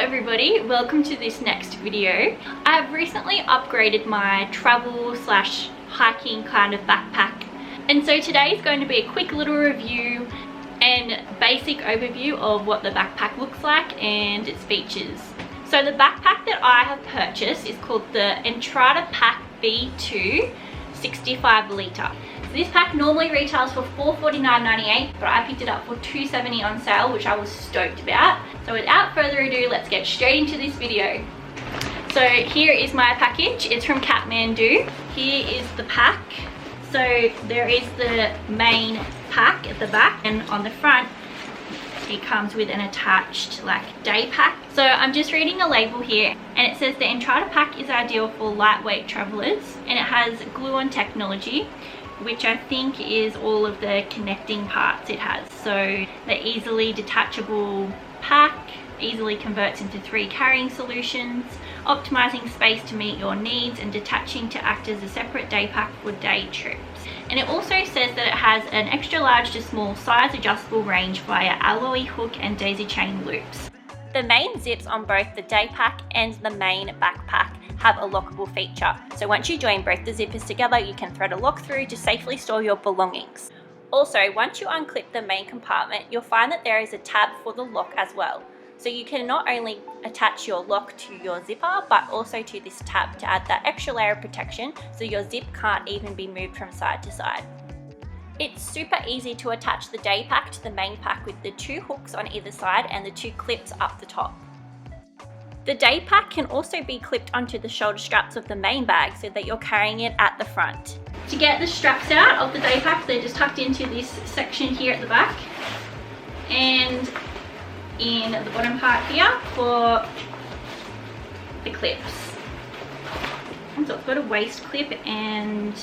everybody, welcome to this next video. I've recently upgraded my travel slash hiking kind of backpack, and so today is going to be a quick little review and basic overview of what the backpack looks like and its features. So the backpack that I have purchased is called the Entrada Pack V2 65 litre. So this pack normally retails for $449.98, but I picked it up for $270 on sale, which I was stoked about. So without further ado, let's get straight into this video. So here is my package. It's from Kathmandu. Here is the pack. So there is the main pack at the back, and on the front it comes with an attached day pack. So I'm just reading a label here, and it says the Entrada pack is ideal for lightweight travelers, and it has glue-on technology, which I think is all of the connecting parts it has. So the easily detachable pack easily converts into 3 carrying solutions, optimizing space to meet your needs and detaching to act as a separate day pack for day trips. And it also says that it has an extra large to small size adjustable range via alloy hook and daisy chain loops. The main zips on both the day pack and the main backpack have a lockable feature. So once you join both the zippers together, you can thread a lock through to safely store your belongings. Also, once you unclip the main compartment, you'll find that there is a tab for the lock as well. So you can not only attach your lock to your zipper, but also to this tab to add that extra layer of protection so your zip can't even be moved from side to side. It's super easy to attach the day pack to the main pack with the 2 hooks on either side and the 2 clips up the top. The day pack can also be clipped onto the shoulder straps of the main bag so that you're carrying it at the front. To get the straps out of the day pack, they're just tucked into this section here at the back, and in the bottom part here for the clips. And so it's got a waist clip and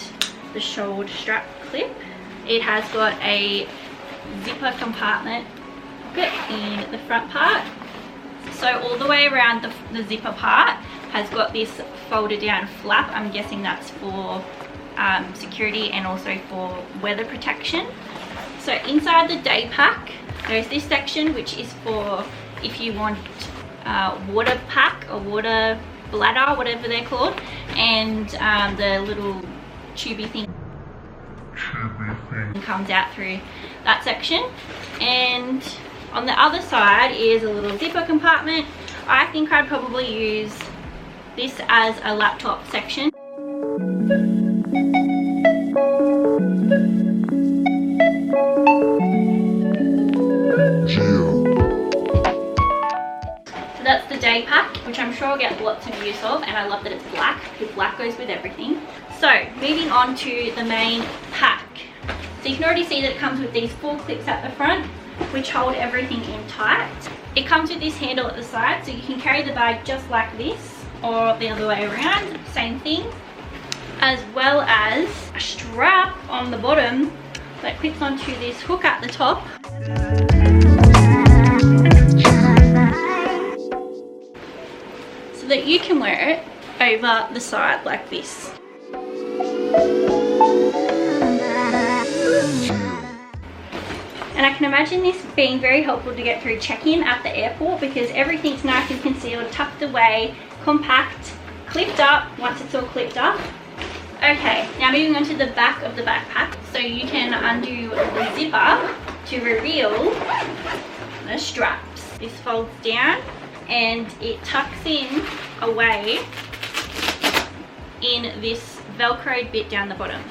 the shoulder strap clip. It has got a zipper compartment pocket in the front part. So all the way around the zipper part has got this folded down flap. I'm guessing that's for security and also for weather protection. So inside the day pack, there's this section which is for if you want water pack or water bladder, whatever they're called, and the little tubey thing comes out through that section. And on the other side is a little zipper compartment. I think I'd probably use this as a laptop section. So that's the day pack, which I'm sure I'll get lots of use of, and I love that it's black because black goes with everything. So moving on to the main pack. So you can already see that it comes with these 4 clips at the front, which hold everything in tight. It comes with this handle at the side, so you can carry the bag just like this, or the other way around, same thing, as well as a strap on the bottom that clips onto this hook at the top. So that you can wear it over the side like this. And I can imagine this being very helpful to get through check-in at the airport because everything's nice and concealed, tucked away, compact, clipped up once it's all clipped up. Okay, now moving on to the back of the backpack. So you can undo the zipper to reveal the straps. This folds down and it tucks in away in this velcroed bit down the bottom.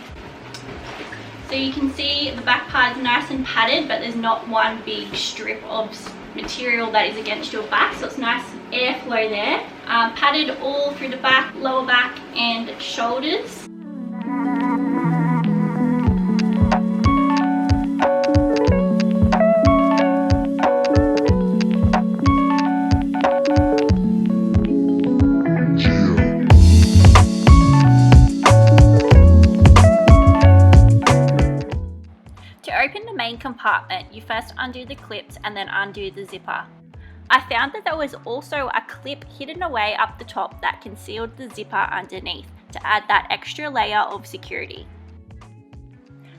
So you can see the back part is nice and padded, but there's not one big strip of material that is against your back, so it's nice airflow there. Padded all through the back, lower back and shoulders. Compartment, you first undo the clips and then undo the zipper. I found that there was also a clip hidden away up the top that concealed the zipper underneath to add that extra layer of security.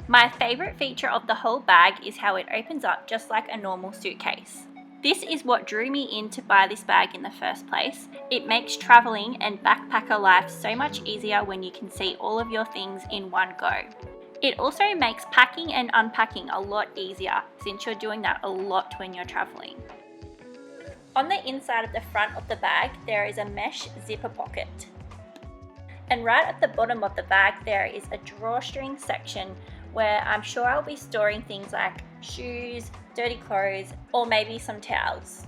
My favourite feature of the whole bag is how it opens up just like a normal suitcase. This is what drew me in to buy this bag in the first place. It makes traveling and backpacker life so much easier when you can see all of your things in one go. It also makes packing and unpacking a lot easier since you're doing that a lot when you're traveling. On the inside of the front of the bag, there is a mesh zipper pocket. And right at the bottom of the bag, there is a drawstring section where I'm sure I'll be storing things like shoes, dirty clothes, or maybe some towels.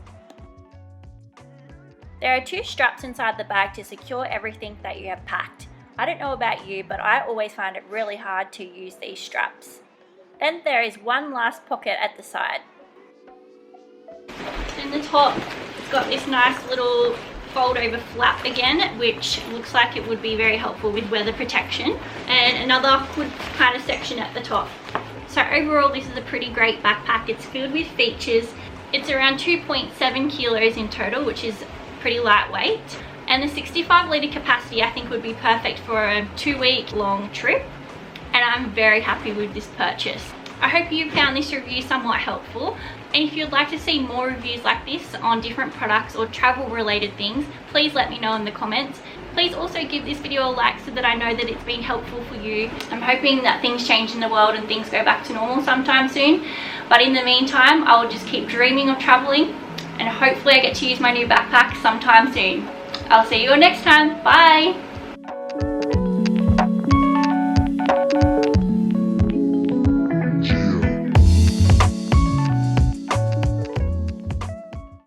There are 2 straps inside the bag to secure everything that you have packed. I don't know about you, but I always find it really hard to use these straps. Then there is one last pocket at the side. In the top, it's got this nice little fold over flap again, which looks like it would be very helpful with weather protection, and another hood kind of section at the top. So overall, this is a pretty great backpack. It's filled with features. It's around 2.7 kilos in total, which is pretty lightweight, and the 65 litre capacity I think would be perfect for a 2-week long trip, and I'm very happy with this purchase. I hope you found this review somewhat helpful, and if you'd like to see more reviews like this on different products or travel related things, please let me know in the comments. Please also give this video a like so that I know that it's been helpful for you. I'm hoping that things change in the world and things go back to normal sometime soon, but in the meantime I will just keep dreaming of traveling, and hopefully I get to use my new backpack sometime soon. I'll see you all next time. Bye!